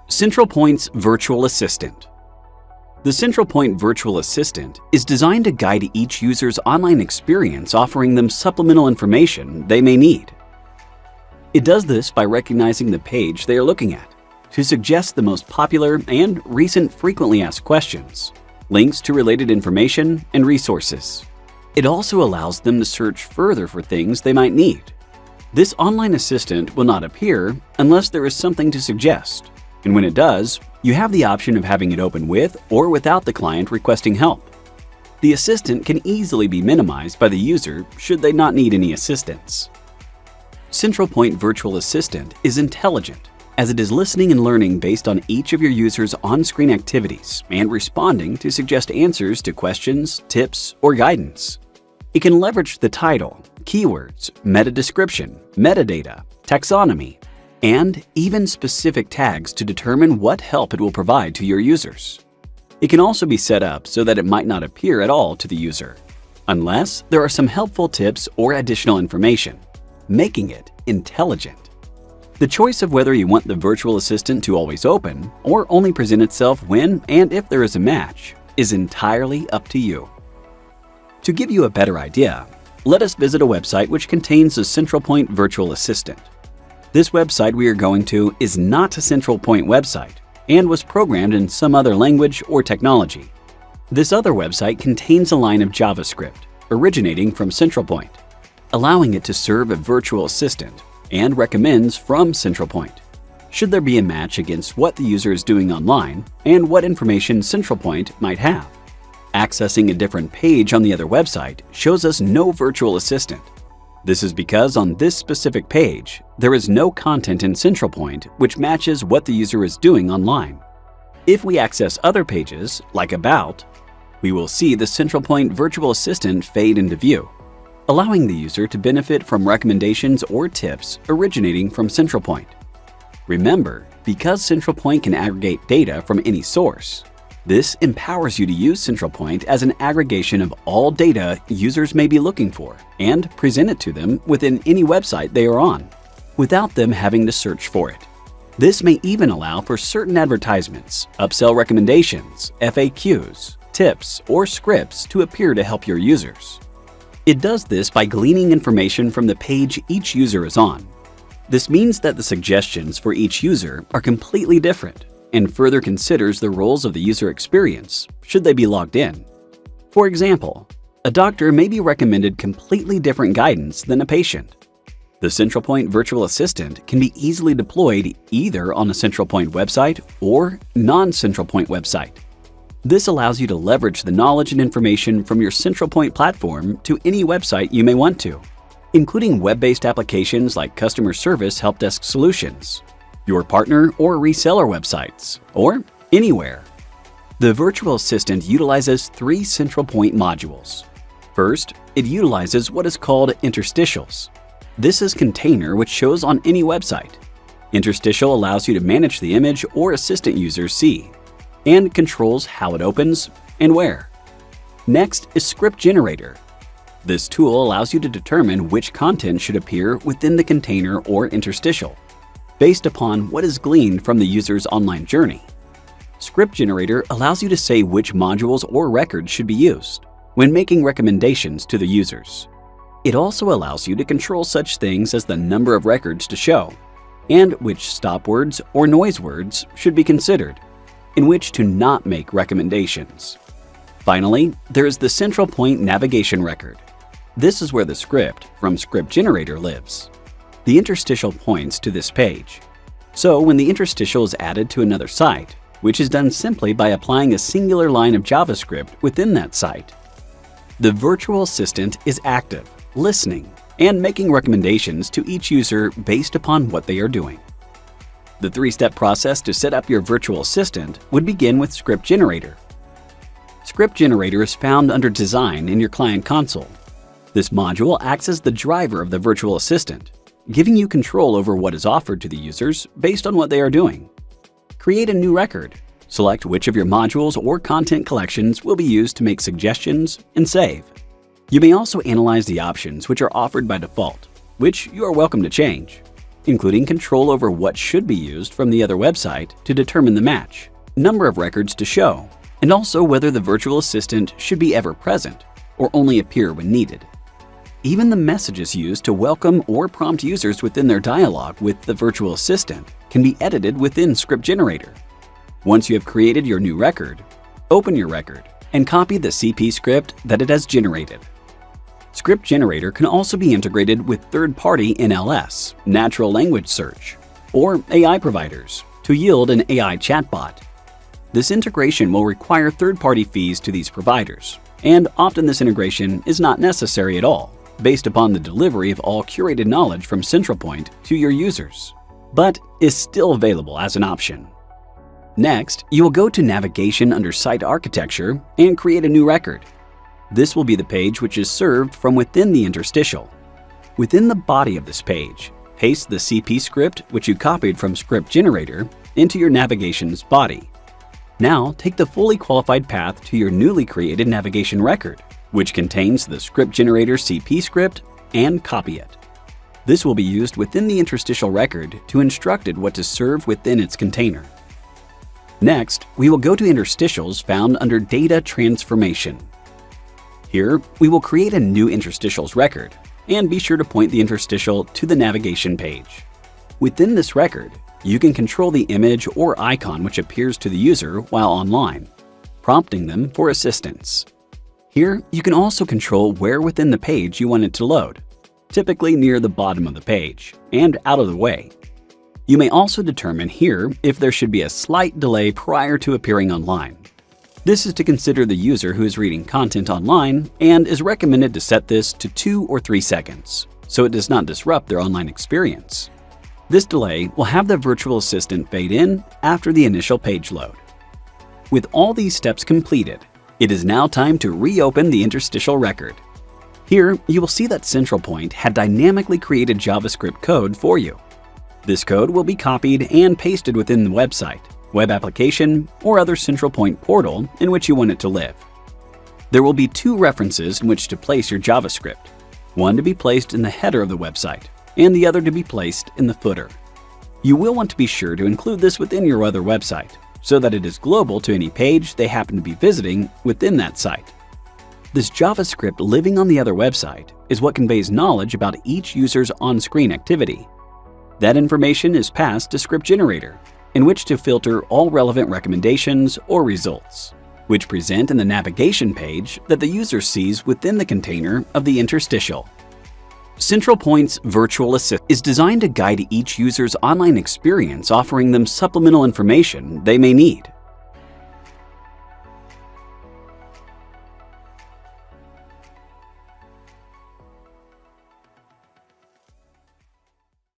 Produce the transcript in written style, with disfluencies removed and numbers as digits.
Centralpoint's Virtual Assistant. The Centralpoint Virtual Assistant is designed to guide each user's online experience, offering them supplemental information they may need. It does this by recognizing the page they are looking at to suggest the most popular and recent frequently asked questions, links to related information, and resources. It also allows them to search further for things they might need. This online assistant will not appear unless there is something to suggest, and when it does, you have the option of having it open with or without the client requesting help. The assistant can easily be minimized by the user should they not need any assistance. Centralpoint Virtual Assistant is intelligent, as it is listening and learning based on each of your users' on-screen activities and responding to suggest answers to questions, tips, or guidance. It can leverage the title, keywords, meta description, metadata, taxonomy, and even specific tags to determine what help it will provide to your users. It can also be set up so that it might not appear at all to the user, unless there are some helpful tips or additional information, making it intelligent. The choice of whether you want the virtual assistant to always open or only present itself when and if there is a match is entirely up to you. To give you a better idea, let us visit a website which contains the Centralpoint Virtual Assistant. This website we are going to is not a Centralpoint website and was programmed in some other language or technology. This other website contains a line of JavaScript originating from Centralpoint, allowing it to serve a virtual assistant and recommends from Centralpoint, should there be a match against what the user is doing online and what information Centralpoint might have. Accessing a different page on the other website shows us no virtual assistant. This is because on this specific page, there is no content in Centralpoint which matches what the user is doing online. If we access other pages, like About, we will see the Centralpoint Virtual Assistant fade into view, allowing the user to benefit from recommendations or tips originating from Centralpoint. Remember, because Centralpoint can aggregate data from any source, this empowers you to use Centralpoint as an aggregation of all data users may be looking for and present it to them within any website they are on, without them having to search for it. This may even allow for certain advertisements, upsell recommendations, FAQs, tips, or scripts to appear to help your users. It does this by gleaning information from the page each user is on. This means that the suggestions for each user are completely different and further considers the roles of the user experience should they be logged in. For example, a doctor may be recommended completely different guidance than a patient. The Centralpoint Virtual Assistant can be easily deployed either on a Centralpoint website or non-Centralpoint website. This allows you to leverage the knowledge and information from your Centralpoint platform to any website you may want to, including web-based applications like customer service help desk solutions, your partner or reseller websites, or anywhere. The virtual assistant utilizes 3 Centralpoint modules. First, it utilizes what is called interstitials. This is container which shows on any website. Interstitial allows you to manage the image or assistant users see, and controls how it opens and where. Next is Script Generator. This tool allows you to determine which content should appear within the container or interstitial, based upon what is gleaned from the user's online journey. Script Generator allows you to say which modules or records should be used when making recommendations to the users. It also allows you to control such things as the number of records to show, and which stop words or noise words should be considered, in which to not make recommendations. Finally, there is the Centralpoint Navigation Record. This is where the script from Script Generator lives. The interstitial points to this page. So when the interstitial is added to another site, which is done simply by applying a singular line of JavaScript within that site. The virtual assistant is active, listening, and making recommendations to each user based upon what they are doing. The 3-step process to set up your virtual assistant would begin with Script Generator. Script Generator is found under Design in your client console. This module acts as the driver of the virtual assistant, giving you control over what is offered to the users based on what they are doing. Create a new record. Select which of your modules or content collections will be used to make suggestions and save. You may also analyze the options which are offered by default, which you are welcome to change. including control over what should be used from the other website to determine the match, number of records to show, and also whether the virtual assistant should be ever present or only appear when needed. Even the messages used to welcome or prompt users within their dialogue with the virtual assistant can be edited within Script Generator. Once you have created your new record, open your record and copy the CP script that it has generated. Script Generator can also be integrated with third-party NLS, natural language search, or AI providers to yield an AI chatbot. This integration will require third-party fees to these providers, and often this integration is not necessary at all, based upon the delivery of all curated knowledge from Centralpoint to your users, but is still available as an option. Next, you will go to Navigation under Site Architecture and create a new record. This will be the page which is served from within the interstitial. Within the body of this page, paste the CP script which you copied from Script Generator into your navigation's body. Now take the fully qualified path to your newly created navigation record, which contains the Script Generator CP script, and copy it. This will be used within the interstitial record to instruct it what to serve within its container. Next, we will go to interstitials found under Data Transformation. Here, we will create a new interstitials record, and be sure to point the interstitial to the navigation page. Within this record, you can control the image or icon which appears to the user while online, prompting them for assistance. Here, you can also control where within the page you want it to load, typically near the bottom of the page and out of the way. You may also determine here if there should be a slight delay prior to appearing online. This is to consider the user who is reading content online and is recommended to set this to 2 or 3 seconds, so it does not disrupt their online experience. This delay will have the virtual assistant fade in after the initial page load. With all these steps completed, it is now time to reopen the interstitial record. Here, you will see that Centralpoint had dynamically created JavaScript code for you. This code will be copied and pasted within the website, web application, or other Centralpoint portal in which you want it to live. There will be 2 references in which to place your JavaScript, one to be placed in the header of the website, and the other to be placed in the footer. You will want to be sure to include this within your other website, so that it is global to any page they happen to be visiting within that site. This JavaScript living on the other website is what conveys knowledge about each user's on-screen activity. That information is passed to Script Generator, in which to filter all relevant recommendations or results, which present in the navigation page that the user sees within the container of the interstitial. Centralpoint's Virtual Assistant is designed to guide each user's online experience, offering them supplemental information they may need.